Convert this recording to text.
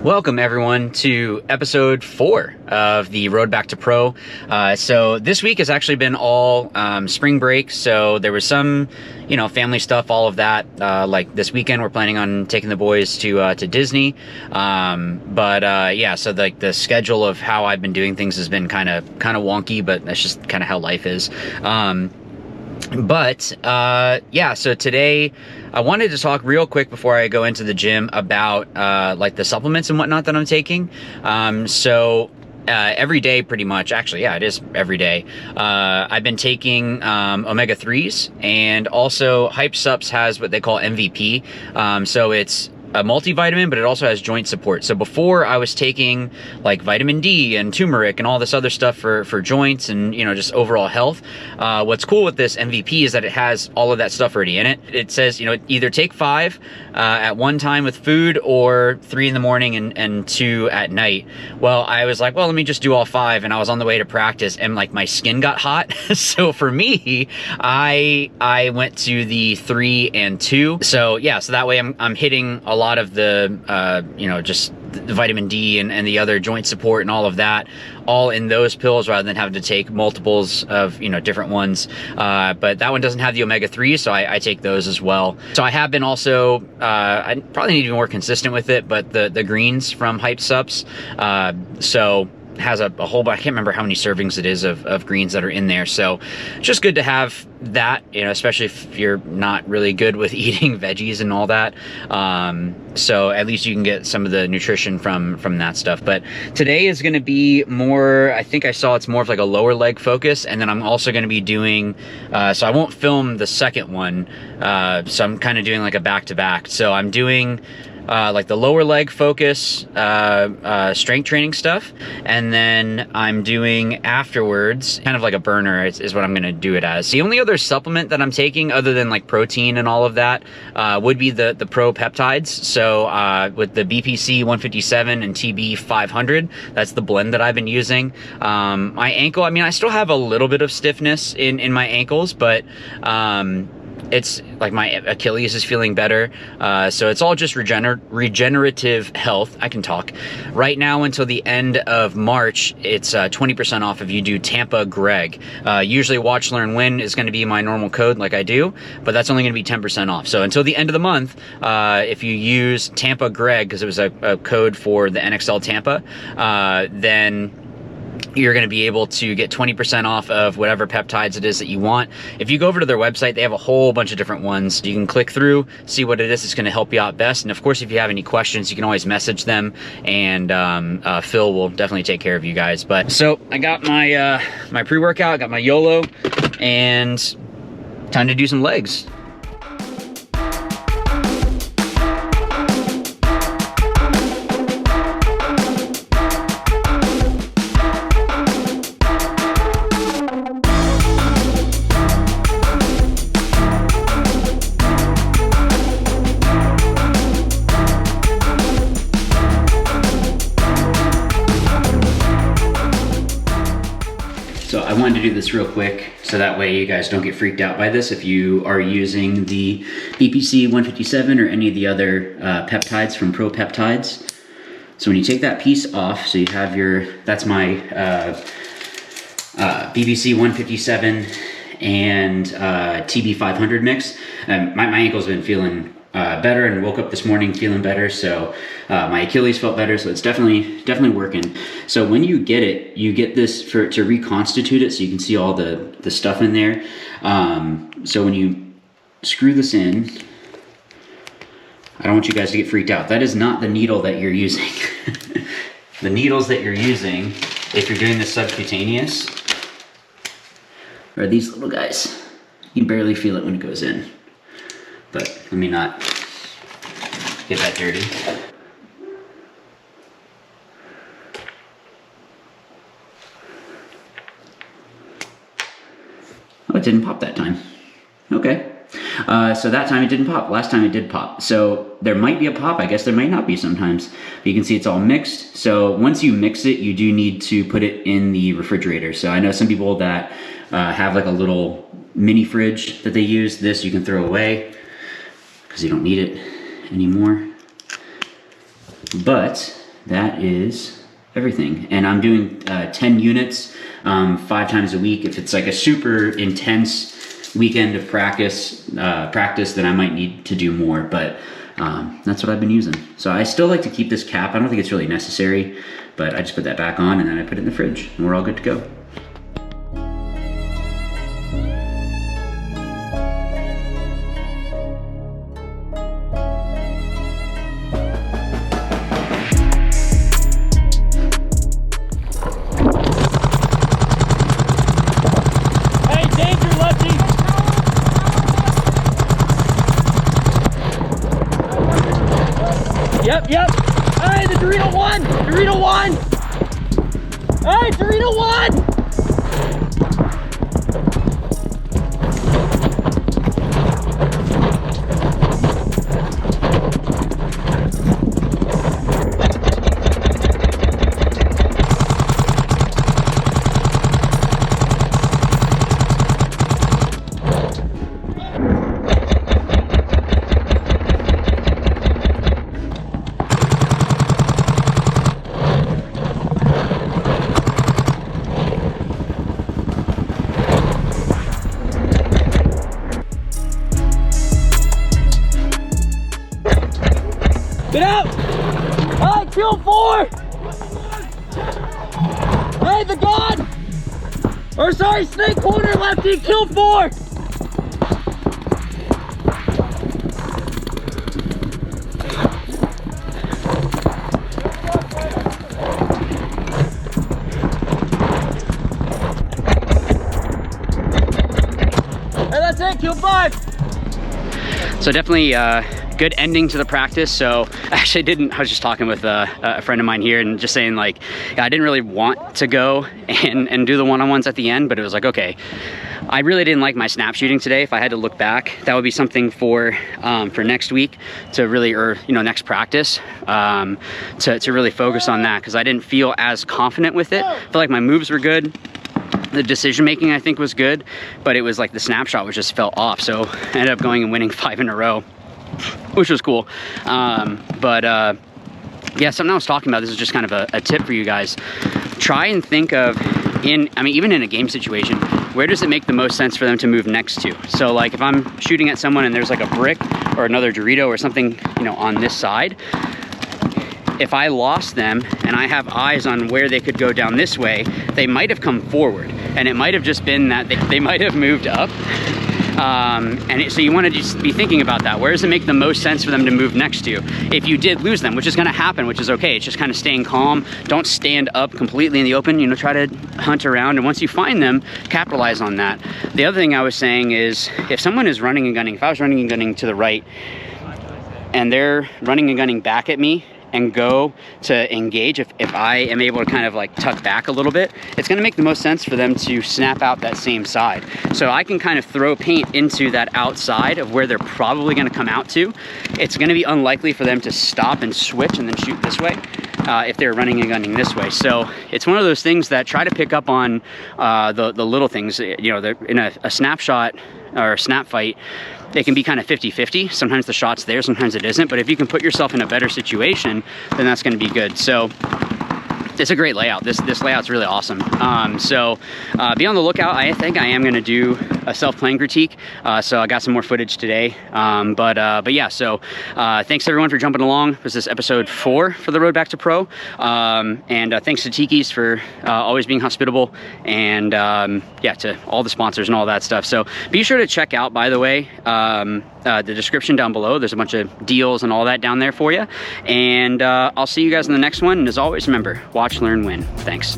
Welcome everyone to episode 4 of the Road Back to Pro. So this week has actually been all spring break, so there was some, family stuff, all of that. Like this weekend, we're planning on taking the boys to Disney. Yeah, so like the schedule of how I've been doing things has been kind of wonky, but that's just kind of how life is. Yeah, so today I wanted to talk real quick before I go into the gym about like the supplements and whatnot that I'm taking. Every day pretty much, actually, yeah, it is every day. I've been taking omega-3s, and also Hype Supps has what they call MVP. So it's a multivitamin, but it also has joint support. So before I was taking like vitamin D and turmeric and all this other stuff for joints and, just overall health. What's cool with this MVP is that it has all of that stuff already in it. It says, either take 5 at one time with food, or 3 in the morning and 2 at night. Well, I was like, well, let me just do all 5. And I was on the way to practice and like my skin got hot. So for me, I went to the 3 and 2. So yeah, so that way I'm hitting a lot of the, just the vitamin D and the other joint support and all of that, all in those pills rather than having to take multiples of, different ones. But that one doesn't have the omega-3, so I take those as well. So I have been also, I probably need to be more consistent with it, but the greens from Hype Supps, so has a whole, I can't remember how many servings it is of greens that are in there. So just good to have that, especially if you're not really good with eating veggies and all that. So at least you can get some of the nutrition from that stuff. But today is going to be more, I think I saw it's more of like a lower leg focus. And then I'm also going to be doing, so I won't film the second one. So I'm kind of doing like a back-to-back. So I'm doing like the lower leg focus, strength training stuff. And then I'm doing afterwards, kind of like a burner is what I'm going to do it as. The only other supplement that I'm taking other than like protein and all of that, would be the Pro Peptides. So, with the BPC 157 and TB 500, that's the blend that I've been using. My ankle, I mean, I still have a little bit of stiffness in my ankles, but, it's like my Achilles is feeling better. So it's all just regenerative health. I can talk. Right now until the end of March, it's 20% off if you do Tampa Greg. Usually Watch, Learn, Win is going to be my normal code like I do, but that's only going to be 10% off. So until the end of the month, if you use Tampa Greg, because it was a code for the NXL Tampa, then you're going to be able to get 20% off of whatever peptides it is that you want. If you go over to their website, they have a whole bunch of different ones. You can click through, see what it is that's going to help you out best. And of course, if you have any questions, you can always message them, and Phil will definitely take care of you guys. But so I got my my pre-workout, got my YOLO, and time to do some legs. So I wanted to do this real quick so that way you guys don't get freaked out by this if you are using the BPC 157 or any of the other peptides from Pro Peptides. So when you take that piece off, so you have your, that's my BPC 157 and TB 500 mix. My ankle's been feeling better, and woke up this morning feeling better, so my Achilles felt better, so it's definitely working. So when you get it, you get this to reconstitute it, so you can see all the stuff in there. So when you screw this in, I don't want you guys to get freaked out. That is not the needle that you're using. The needles that you're using, if you're doing this subcutaneous, are these little guys. You can barely feel it when it goes in. But let me not get that dirty. Oh, it didn't pop that time. Okay. So that time it didn't pop. Last time it did pop. So there might be a pop. I guess there might not be sometimes. But you can see it's all mixed. So once you mix it, you do need to put it in the refrigerator. So I know some people that have like a little mini fridge that they use. This you can throw away because you don't need it anymore. But that is everything. And I'm doing 10 units 5 times a week. If it's like a super intense weekend of practice, then I might need to do more, but that's what I've been using. So I still like to keep this cap. I don't think it's really necessary, but I just put that back on and then I put it in the fridge and we're all good to go. Yep. Hey, the Dorito won! Dorito won! Hey, Dorito won! Get out! Hey, kill 4! Hey, the god! Or sorry, snake corner lefty, kill 4! Hey, that's it, kill 5! So definitely good ending to the practice. So I was just talking with a friend of mine here and just saying like, I didn't really want to go and do the one-on-ones at the end, but it was like, okay, I really didn't like my snap shooting today. If I had to look back, that would be something for next week to really, or next practice, to really focus on that, because I didn't feel as confident with it. I feel like my moves were good. The decision making I think was good, but it was like the snapshot was just fell off. So I ended up going and winning 5 in a row, which was cool. Yeah, something I was talking about, this is just kind of a tip for you guys. Try and think of, even in a game situation, where does it make the most sense for them to move next to? So like if I'm shooting at someone and there's like a brick or another Dorito or something, on this side, if I lost them and I have eyes on where they could go down this way, they might have come forward, and it might have just been that they might have moved up. So you want to just be thinking about that. Where does it make the most sense for them to move next to? If you did lose them, which is going to happen, which is okay. It's just kind of staying calm. Don't stand up completely in the open. Try to hunt around, and once you find them, capitalize on that. The other thing I was saying is, if someone is running and gunning, if I was running and gunning to the right, and they're running and gunning back at me, and go to engage, if I am able to kind of like tuck back a little bit, it's gonna make the most sense for them to snap out that same side. So I can kind of throw paint into that outside of where they're probably gonna come out to. It's gonna be unlikely for them to stop and switch and then shoot this way if they're running and gunning this way. So it's one of those things that try to pick up on the little things. In a snapshot or a snap fight, it can be kind of 50-50. Sometimes the shot's there, sometimes it isn't. But if you can put yourself in a better situation, then that's gonna be good. So it's a great layout. This layout's really awesome. So be on the lookout. I think I am gonna do a self-playing critique. So I got some more footage today. But yeah, so thanks everyone for jumping along. This is episode 4 for the road back to pro. And thanks to Tiki's for always being hospitable, and yeah, to all the sponsors and all that stuff. So be sure to check out, by the way, the description down below. There's a bunch of deals and all that down there for you. And I'll see you guys in the next one. And as always, remember, watch, learn, win. Thanks.